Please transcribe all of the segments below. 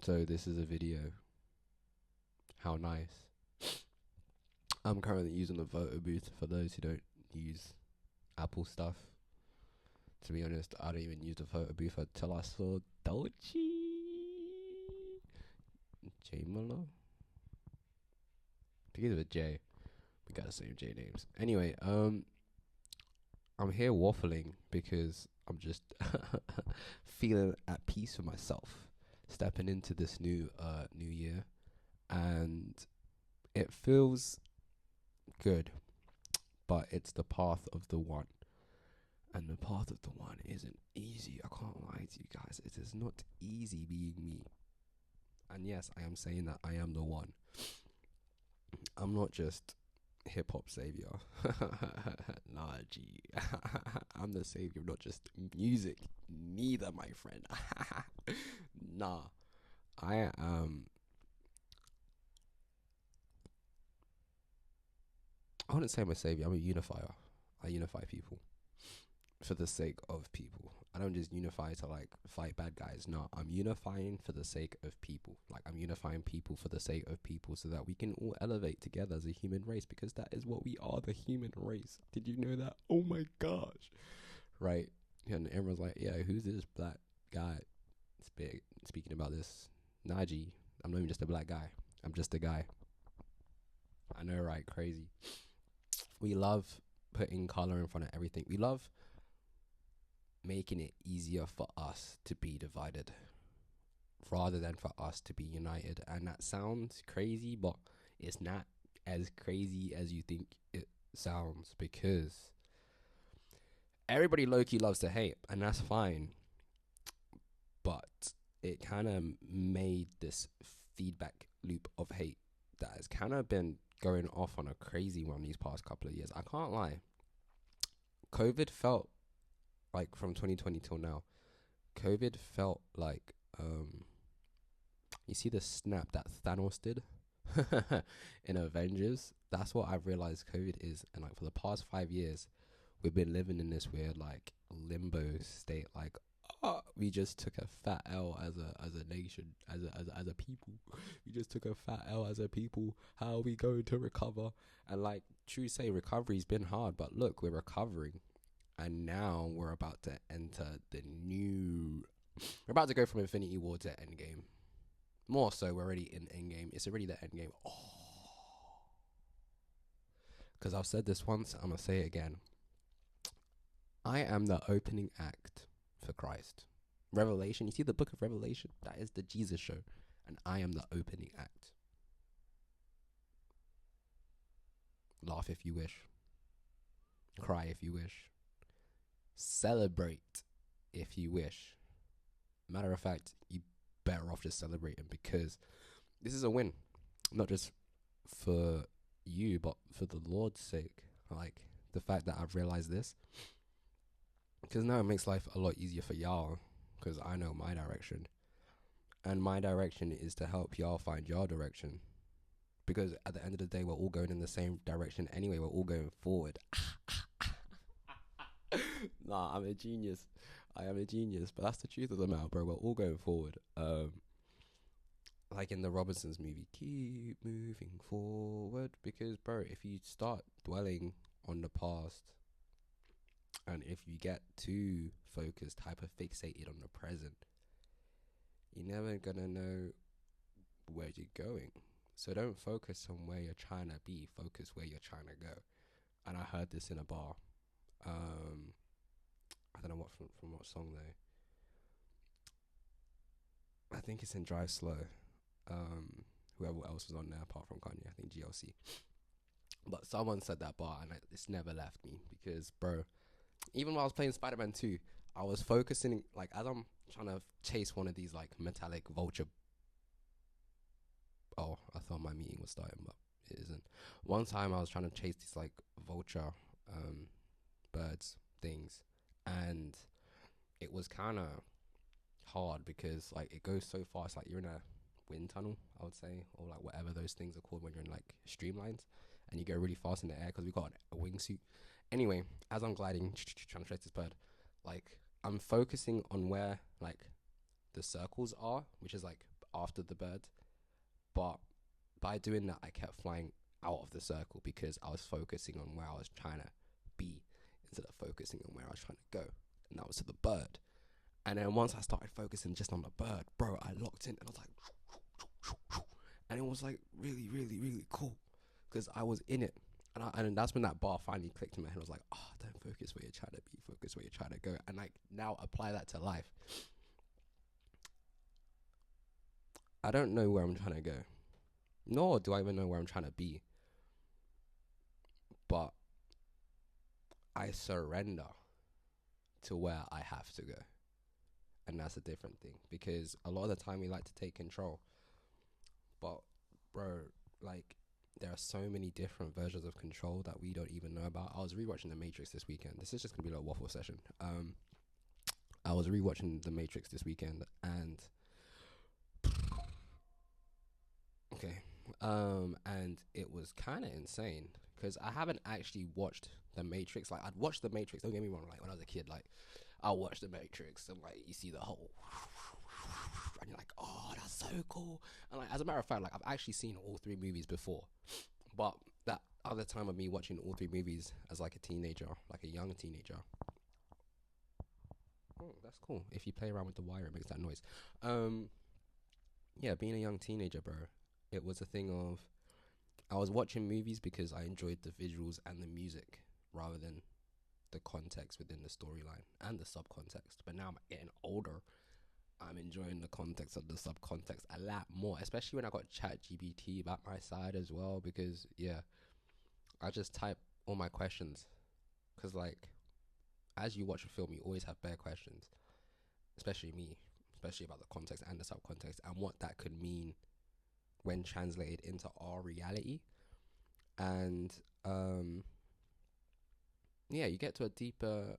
So this is a video. How nice. I'm currently using the photo booth for those who don't use Apple stuff. To be honest, I don't even use the photo booth until I saw Dolce Jamalo. Begins with J. We got the same J names. Anyway, I'm here waffling because I'm just feeling at peace with myself, stepping into this new year, and it feels good, but it's the path of the one. And the path of the one isn't easy. I can't lie to you guys. It is not easy being me. And yes, I am saying that I am the one. I'm not just hip hop savior. Nah, G. I'm the savior, not just music. Neither, my friend. Nah. I wouldn't say I'm a savior. I'm a unifier. I unify people for the sake of people. I don't just unify to like fight bad guys. No, I'm unifying for the sake of people. Like I'm unifying people for the sake of people so that we can all elevate together as a human race, because that is what we are, the human race. Did you know that? Oh my gosh. Right. And everyone's like, yeah, who's this black guy speaking about this? Naji. I'm not even just a black guy. I'm just a guy. I know, right? Crazy. We love putting color in front of everything. We love making it easier for us to be divided rather than for us to be united. And that sounds crazy, but it's not as crazy as you think it sounds, because everybody low-key loves to hate, and that's fine. But it kind of made this feedback loop of hate that has kind of been going off on a crazy one these past couple of years. I can't lie. COVID felt like, from 2020 till now, COVID felt like, you see the snap that Thanos did in Avengers? That's what I've realized COVID is. And like for the past 5 years, we've been living in this weird like limbo state. Like, we just took a fat L as a nation, as a people. We just took a fat L as a people. How are we going to recover? And like, true say, recovery's been hard, but look, we're recovering. And now we're about to enter we're about to go from Infinity War to Endgame. More so, we're already in Endgame. It's already the Endgame. Oh. Because I've said this once, I'm going to say it again. I am the opening act for Christ. Revelation, you see the book of Revelation? That is the Jesus show. And I am the opening act. Laugh if you wish. Cry if you wish. Celebrate if you wish. Matter of fact, you better off just celebrating, because this is a win, not just for you, but for the Lord's sake. Like the fact that I've realized this, because now it makes life a lot easier for y'all, because I know my direction, and my direction is to help y'all find your direction, because at the end of the day, we're all going in the same direction anyway. We're all going forward. Nah, I'm a genius. I am a genius, but that's the truth of the matter, bro. We're all going forward. Like in the Robinsons movie, keep moving forward, because, bro, if you start dwelling on the past, and if you get too focused, hyper fixated on the present, you're never gonna know where you're going. So don't focus on where you're trying to be. Focus where you're trying to go. And I heard this in a bar. I don't know what from what song though. I think it's in Drive Slow. Whoever else was on there apart from Kanye, I think GLC. But someone said that bar, and it's never left me, because, bro, even while I was playing Spider-Man 2, I was focusing, like, as I'm trying to chase one of these like metallic vulture. Oh, I thought my meeting was starting, but it isn't. One time I was trying to chase these like vulture birds things, and it was kind of hard because like it goes so fast. Like you're in a wind tunnel, I would say, or like whatever those things are called when you're in like streamlines, and you go really fast in the air because we got a wingsuit. Anyway, as I'm gliding, trying to chase this bird, like I'm focusing on where like the circles are, which is like after the bird. But by doing that, I kept flying out of the circle because I was focusing on where I was trying to be instead of focusing on where I was trying to go. And that was to the bird. And then once I started focusing just on the bird, bro, I locked in and I was like, and it was like really, really, really cool because I was in it. And that's when that bar finally clicked in my head. I was like, oh, don't focus where you're trying to be, focus where you're trying to go. And like now apply that to life. I don't know where I'm trying to go, nor do I even know where I'm trying to be. But I surrender to where I have to go. And that's a different thing because a lot of the time we like to take control. But, bro, like, there are so many different versions of control that we don't even know about. I was rewatching The Matrix this weekend. This is just gonna be like a waffle session. I was rewatching The Matrix this weekend, and okay, and it was kind of insane because I haven't actually watched The Matrix. Like, I'd watched The Matrix. Don't get me wrong. Like when I was a kid, like I watched The Matrix, and like you see the whole, and you're like, oh, that's so cool. And like as a matter of fact, like I've actually seen all three movies before, but that other time of me watching all three movies as like a teenager, like a young teenager. Oh, that's cool. If you play around with the wire, it makes that noise. Yeah, being a young teenager, bro, it was a thing of I was watching movies because I enjoyed the visuals and the music rather than the context within the storyline and the subcontext. But now I'm getting older, I'm enjoying the context of the subcontext a lot more, especially when I got ChatGPT by my side as well. Because yeah, I just type all my questions. Because like, as you watch a film, you always have bare questions, especially me, especially about the context and the subcontext and what that could mean when translated into our reality. And yeah, you get to a deeper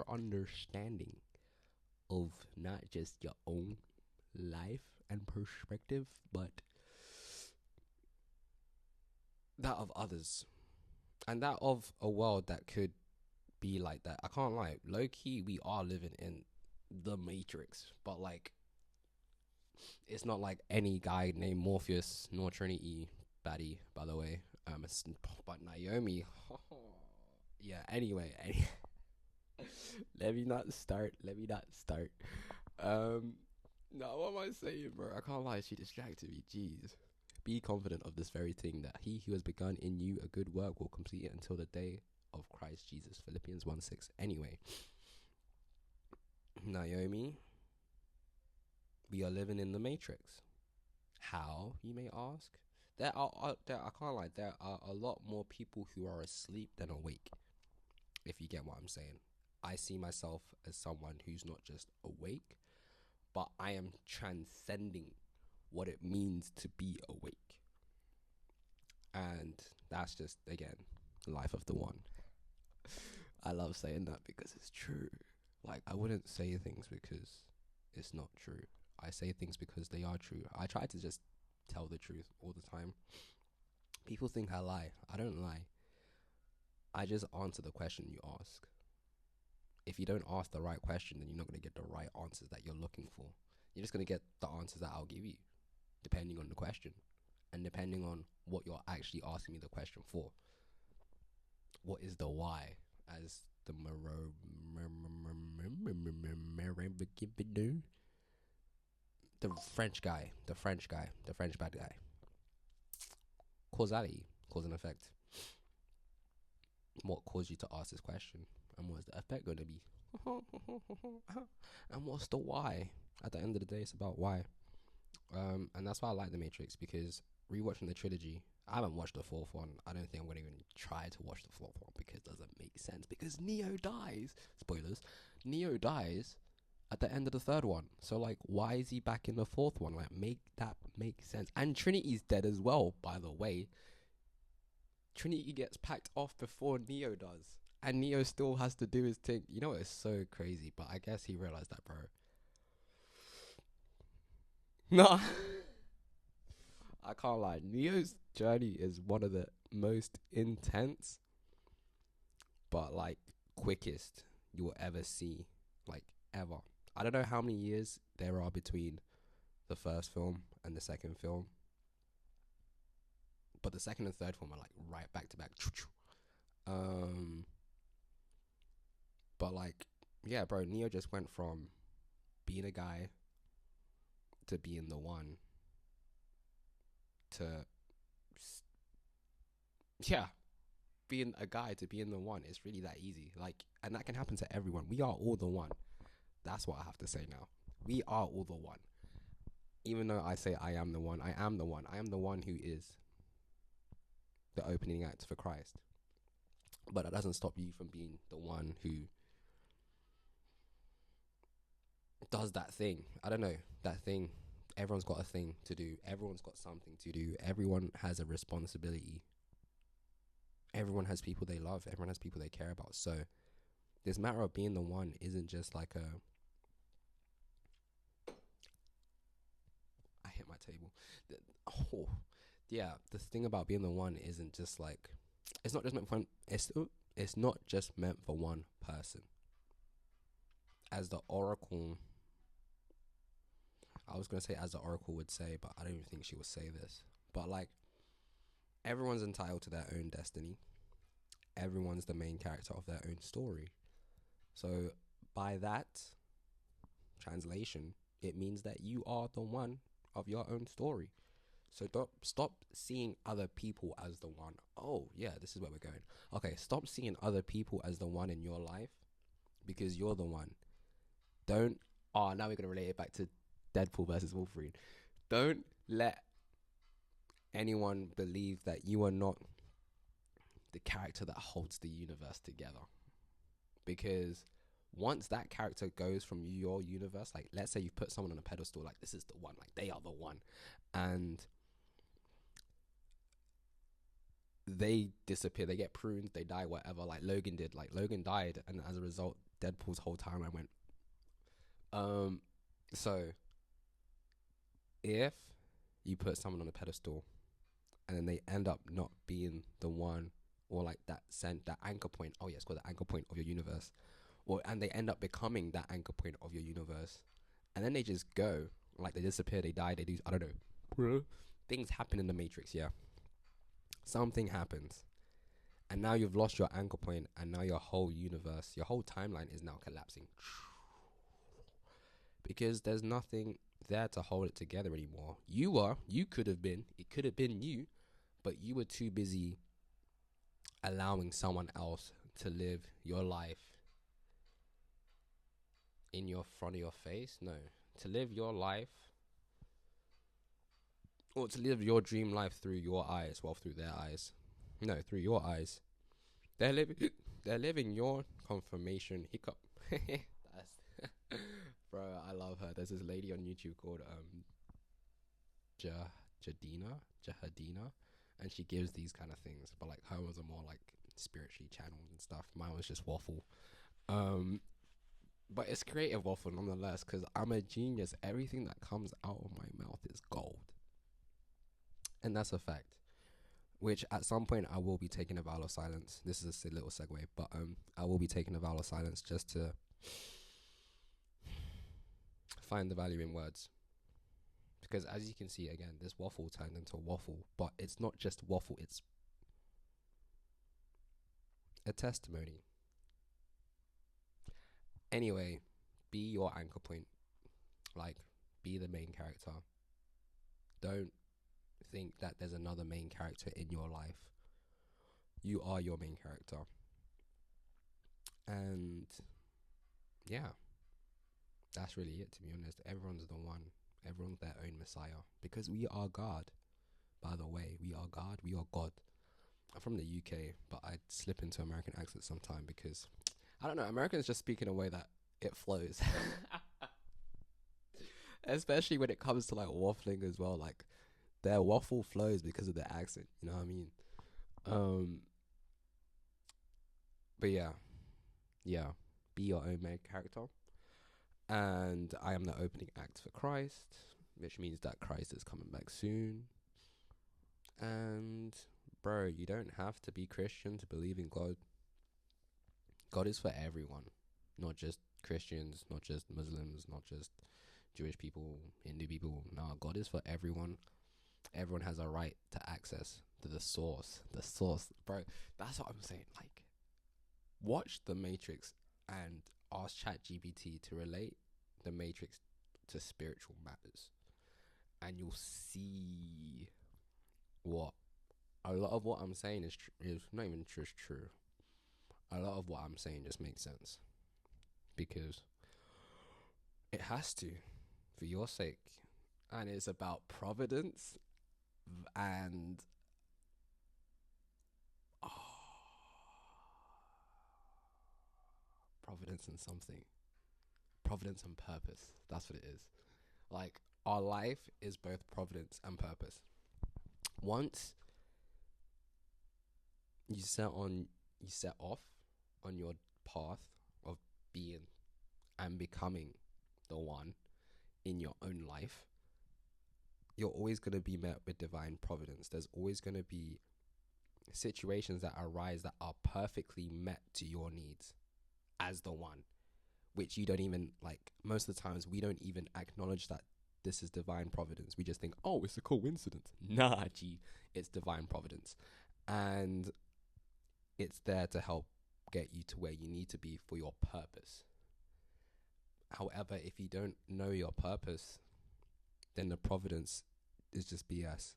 understanding of not just your own life and perspective, but that of others and that of a world that could be like that. I can't lie, low key, we are living in the Matrix, but like it's not like any guy named Morpheus nor Trinity baddie, by the way. But Naomi, yeah. Anyway, let me not start. Now what am I saying, bro? I can't lie. She distracted me. Jeez. Be confident of this very thing, that he who has begun in you a good work will complete it until the day of Christ Jesus. Philippians 1:6. Anyway, Naomi, we are living in the Matrix. How, you may ask? I can't lie, there are a lot more people who are asleep than awake, if you get what I'm saying. I see myself as someone who's not just awake, but I am transcending what it means to be awake. And that's just, again, life of the one. I love saying that because it's true. Like, I wouldn't say things because it's not true. I say things because they are true. I try to just tell the truth all the time. People think I lie. I don't lie. I just answer the question you ask. If you don't ask the right question, then you're not going to get the right answers that you're looking for. You're just going to get the answers that I'll give you, depending on the question and depending on what you're actually asking me the question for. What is the why? As the the French bad guy. Causality, cause and effect. What caused you to ask this question? And what's the effect going to be? And what's the why? At the end of the day, it's about why. And that's why I like The Matrix, because rewatching the trilogy, I haven't watched the fourth one. I don't think I'm going to even try to watch the fourth one because it doesn't make sense. Because Neo dies. Spoilers. Neo dies at the end of the third one. So, like, why is he back in the fourth one? Like, make that make sense. And Trinity's dead as well, by the way. Trinity gets packed off before Neo does. And Neo still has to do his thing. You know, it's so crazy. But I guess he realized that, bro. No. I can't lie. Neo's journey is one of the most intense, but like quickest you will ever see, like ever. I don't know how many years there are between the first film and the second film, but the second and third film are like right back to back. Um, but like, yeah, bro, Neo just went from being a guy to being the one to, yeah, being a guy to being the one. It's really that easy. Like, and that can happen to everyone. We are all the one. That's what I have to say now. We are all the one. Even though I say I am the one, I am the one. I am the one who is the opening act for Christ. But that doesn't stop you from being the one who does that thing. I don't know, that thing. Everyone's got a thing to do. Everyone's got something to do. Everyone has a responsibility. Everyone has people they love. Everyone has people they care about. So this matter of being the one isn't just like a... I hit my table. Oh, yeah. The thing about being the one isn't just like... It's not just meant for... It's not just meant for one person. As the oracle... I was going to say as the oracle would say, but I don't even think she would say this. But like, everyone's entitled to their own destiny. Everyone's the main character of their own story. So by that translation, it means that you are the one of your own story. So don't stop seeing other people as the one. Oh yeah, this is where we're going. Okay, stop seeing other people as the one in your life, because you're the one. Don't... Oh, now we're going to relate it back to Deadpool versus Wolverine. Don't let anyone believe that you are not the character that holds the universe together. Because once that character goes from your universe, like let's say you put someone on a pedestal, like this is the one, like they are the one, and they disappear, they get pruned, they die, whatever, like Logan did. Like Logan died, and as a result, Deadpool's whole timeline went. So if you put someone on a pedestal and then they end up not being the one, or like that anchor point, oh yeah, it's called the anchor point of your universe, or and they end up becoming that anchor point of your universe, and then they just go, like they disappear, they die, they do, I don't know, things happen in the Matrix, yeah, something happens, and now you've lost your anchor point, and now your whole universe, your whole timeline is now collapsing because there's nothing there to hold it together anymore. You could have been, it could have been you, but you were too busy allowing someone else to live your life in your front of your face. No, to live your life, or to live your dream life through your eyes, well, through their eyes. No, through your eyes. They're living they're living your confirmation hiccup. That's bro, I love her. There's this lady on YouTube called Jahadina, and she gives these kind of things, but like her ones are more like spiritually channeled and stuff. Mine was just waffle. But it's creative waffle nonetheless, because I'm a genius. Everything that comes out of my mouth is gold, and that's a fact. Which at some point I will be taking a vow of silence. This is a little segue, but I will be taking a vow of silence just to find the value in words. Because as you can see, again, this waffle turned into waffle, but it's not just waffle, it's a testimony. Anyway, be your anchor point. Like, be the main character. Don't think that there's another main character in your life. You are your main character. And yeah, that's really it, to be honest. Everyone's the one. Everyone's their own Messiah. Because we are God. By the way, we are God. We are God. I'm from the UK, but I slip into American accent sometime because, I don't know, Americans just speak in a way that it flows. Especially when it comes to like waffling as well. Like, their waffle flows because of their accent. You know what I mean? But yeah. Be your own main character. And I am the opening act for Christ, which means that Christ is coming back soon. And bro, you don't have to be Christian to believe in God. God is for everyone, not just Christians, not just Muslims, not just Jewish people, Hindu people. No, God is for everyone. Everyone has a right to access to the source. The source, bro. That's what I'm saying. Like, watch The Matrix and ask ChatGPT to relate The Matrix to spiritual matters, and you'll see what a lot of what I'm saying is not even just true. A lot of what I'm saying just makes sense because it has to, for your sake, and it's about providence and oh, providence and something, providence and purpose. That's what it is. Like our life is both providence and purpose. Once you set off on your path of being and becoming the one in your own life, you're always going to be met with divine providence. There's always going to be situations that arise that are perfectly met to your needs as the one, which you don't even like. Most of the times we don't even acknowledge that this is divine providence. We just think, oh, it's a coincidence. Nah, G, it's divine providence. And it's there to help get you to where you need to be for your purpose. However, if you don't know your purpose, then the providence is just BS,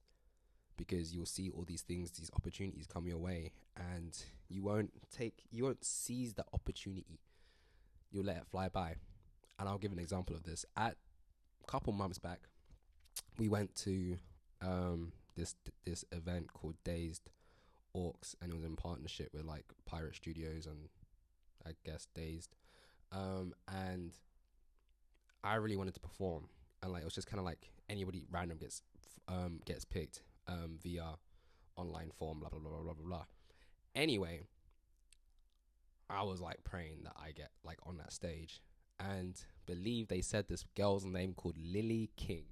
because you'll see all these things, these opportunities come your way, and you won't seize the opportunity. You'll let it fly by. And I'll give an example of this. At a couple months back, we went to this event called Dazed Orcs, and it was in partnership with like Pirate Studios and I guess Dazed. And I really wanted to perform, and like it was just kind of like anybody random gets picked via online form, blah blah blah blah blah blah. Anyway, I was like praying that I get like on that stage, and believe they said this girl's name called Lily King.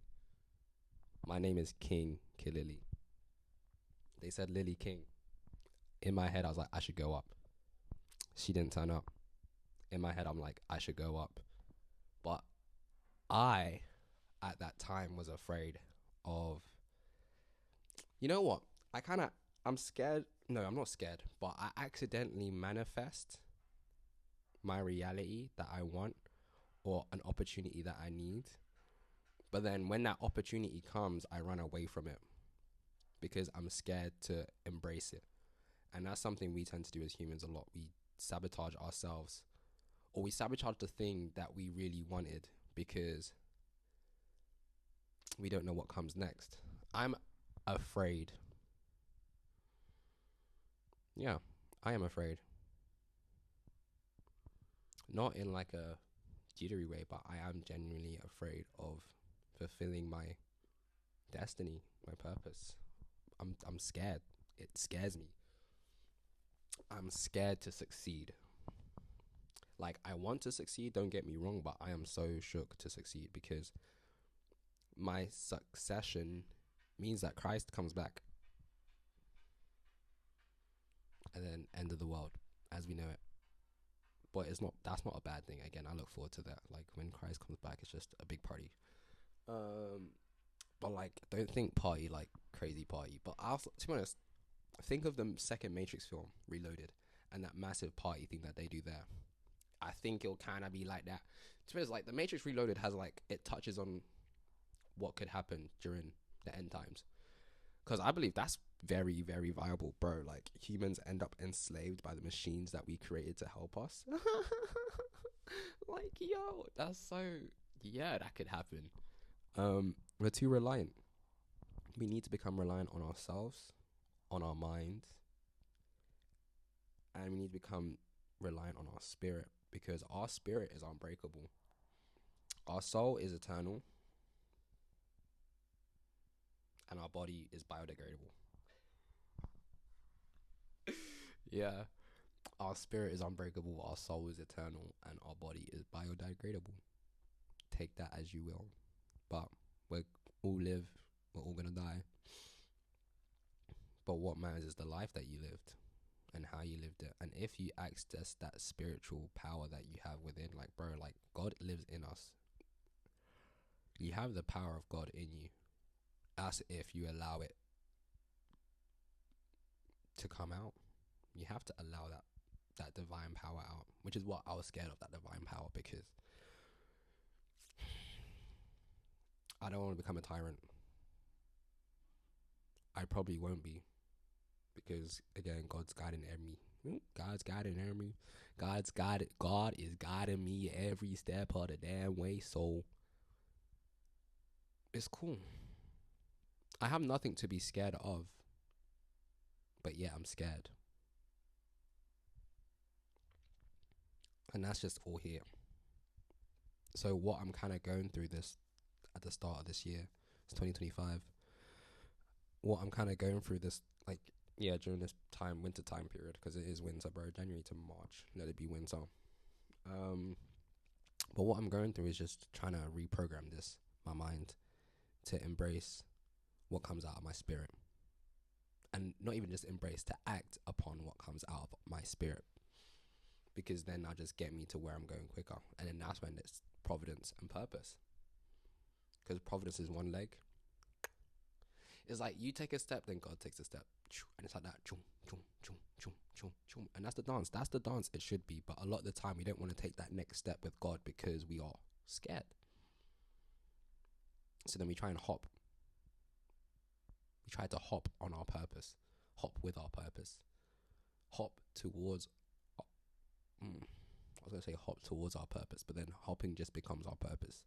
My name is King Kilili. They said Lily King. In my head, I was like, I should go up. She didn't turn up. In my head, I'm like, I should go up. But I, at that time, was afraid of, you know what? I'm scared. No, I'm not scared, but I accidentally manifest my reality that I want or an opportunity that I need. But then when that opportunity comes, I run away from it because I'm scared to embrace it. And that's something we tend to do as humans a lot. We sabotage ourselves, or we sabotage the thing that we really wanted because we don't know what comes next. I'm afraid. Yeah, I am afraid. Not in like a jittery way, but I am genuinely afraid of fulfilling my destiny, my purpose. I'm scared. It scares me. I'm scared to succeed. Like, I want to succeed, don't get me wrong, but I am so shook to succeed because my succession means that Christ comes back, and then end of the world as we know it. But that's not a bad thing. Again, I look forward to that. Like, when Christ comes back, it's just a big party. But like, don't think party like crazy party. But to be honest, think of the second Matrix film, Reloaded, and that massive party thing that they do there. I think it'll kind of be like that. To be honest, like the Matrix Reloaded has like, it touches on what could happen during the end times, because I believe that's very, very viable, bro. Like, humans end up enslaved by the machines that we created to help us. Like, yo, that's so, yeah, that could happen. We're too reliant. We need to become reliant on ourselves, on our minds, and we need to become reliant on our spirit, because our spirit is unbreakable. Our soul is eternal, and our body is biodegradable. Yeah. Our spirit is unbreakable, our soul is eternal, and our body is biodegradable. Take that as you will. But we all live, we're all gonna die. But what matters is the life that you lived. and how you lived it. And if you access that spiritual power that you have within, like, bro, like, God lives in us. You have the power of God in you, as if you allow it to come out. You have to allow that divine power out, which is what I was scared of, that divine power, because I don't want to become a tyrant. I probably won't be, because again, God's guiding me. God's guiding me. God is guiding me every step of the damn way. So it's cool. I have nothing to be scared of, but yeah, I'm scared, and that's just all here. So what I'm kind of going through this at the start of this year, it's 2025. What I'm kind of going through this, like, yeah, during this time, winter time period, because it is winter, bro. January to March, let it be winter. But what I'm going through is just trying to reprogram my mind, to embrace what comes out of my spirit, and not even just embrace, to act upon what comes out of my spirit, because then that'll just get me to where I'm going quicker. And then that's when it's providence and purpose, because providence is one leg. It's like you take a step, then God takes a step, and it's like that, and that's the dance. That's the dance it should be. But a lot of the time, we don't want to take that next step with God because we are scared. So then we try and hop. We try to hop on our purpose, hop with our purpose, hop towards. I was gonna say hop towards our purpose, but then hopping just becomes our purpose.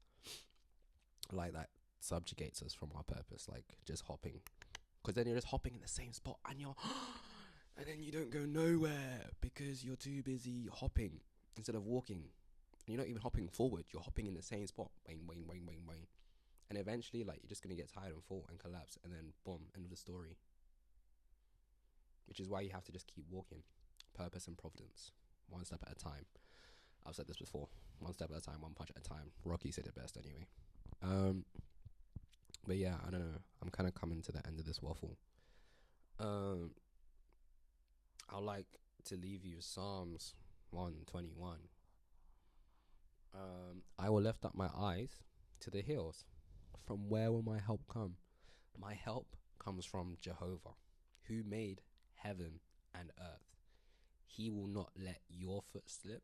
Like that subjugates us from our purpose, like just hopping, because then you're just hopping in the same spot, and then you don't go nowhere because you're too busy hopping instead of walking. You're not even hopping forward, you're hopping in the same spot, bang, bang, bang, bang, bang, and eventually, like, you're just gonna get tired and fall and collapse, and then boom, end of the story. Which is why you have to just keep walking. Purpose and providence, one step at a time. I've said this before, one step at a time, one punch at a time. Rocky said it best anyway. But yeah, I don't know, I'm kind of coming to the end of this waffle. I'd like to leave you Psalms 121. I will lift up my eyes to the hills. From where will my help come? My help comes from Jehovah, who made heaven and earth. He will not let your foot slip.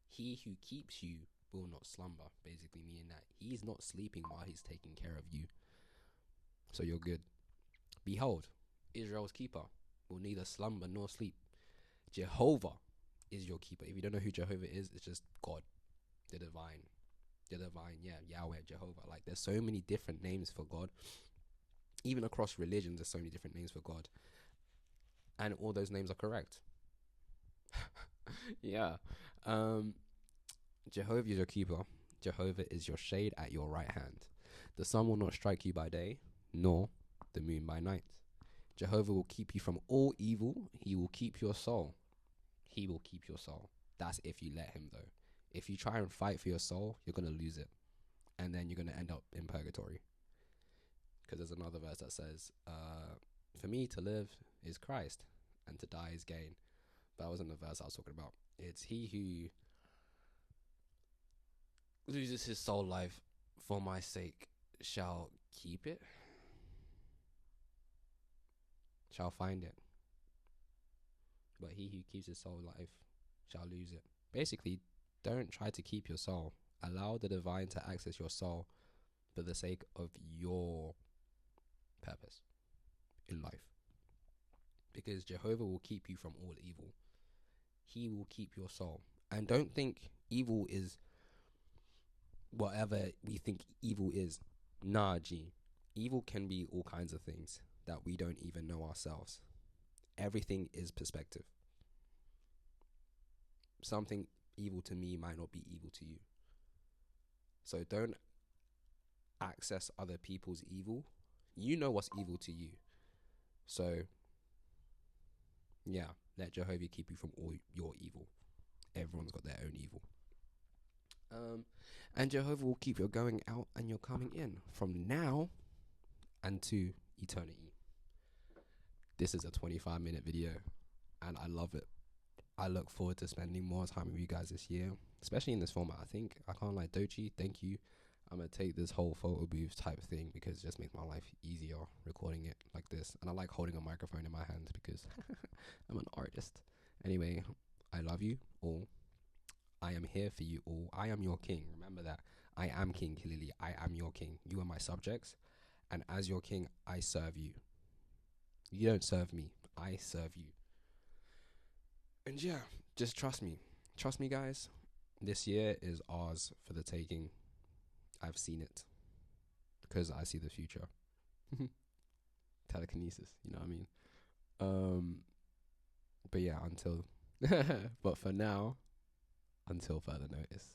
He who keeps you will not slumber. Basically meaning that he's not sleeping while he's taking care of you. So you're good. Behold, Israel's keeper will neither slumber nor sleep. Jehovah is your keeper. If you don't know who Jehovah is, it's just God, the divine, yeah, Yahweh, Jehovah. Like, there's so many different names for God. Even across religions, there's so many different names for God, and all those names are correct. Yeah. Jehovah is your keeper. Jehovah is your shade at your right hand. The sun will not strike you by day, nor the moon by night. Jehovah will keep you from all evil. He will keep your soul. He will keep your soul. That's if you let him, though. If you try and fight for your soul, you're going to lose it. And then you're going to end up in purgatory. Because there's another verse that says, for me to live is Christ, and to die is gain. But that wasn't the verse I was talking about. It's he who loses his soul life for my sake shall keep it, shall find it. But he who keeps his soul life shall lose it. Basically, don't try to keep your soul. Allow the divine to access your soul for the sake of your purpose in life. Because Jehovah will keep you from all evil. He will keep your soul. And don't think evil is whatever we think evil is. Nah, G. Evil can be all kinds of things that we don't even know ourselves. Everything is perspective. Something evil to me might not be evil to you. So don't access other people's evil. You know what's evil to you. So, yeah, let Jehovah keep you from all your evil. Everyone's got their own evil. And Jehovah will keep your going out and your coming in from now and to eternity. This is a 25-minute video. and I love it. I look forward to spending more time with you guys this year, especially in this format. I think I can't lie, Dochi, thank you. I'm gonna take this whole photo booth type thing because it just makes my life easier recording it like this. And I like holding a microphone in my hand because I'm an artist. Anyway, I love you all. I am here for you all. I am your king. Remember that. I am King Kilili. I am your king. You are my subjects. And as your king, I serve you. You don't serve me. I serve you. And yeah, just trust me. Trust me, guys. This year is ours for the taking. I've seen it because I see the future. Telekinesis, you know what I mean? Um, but yeah, until, but for now, until further notice.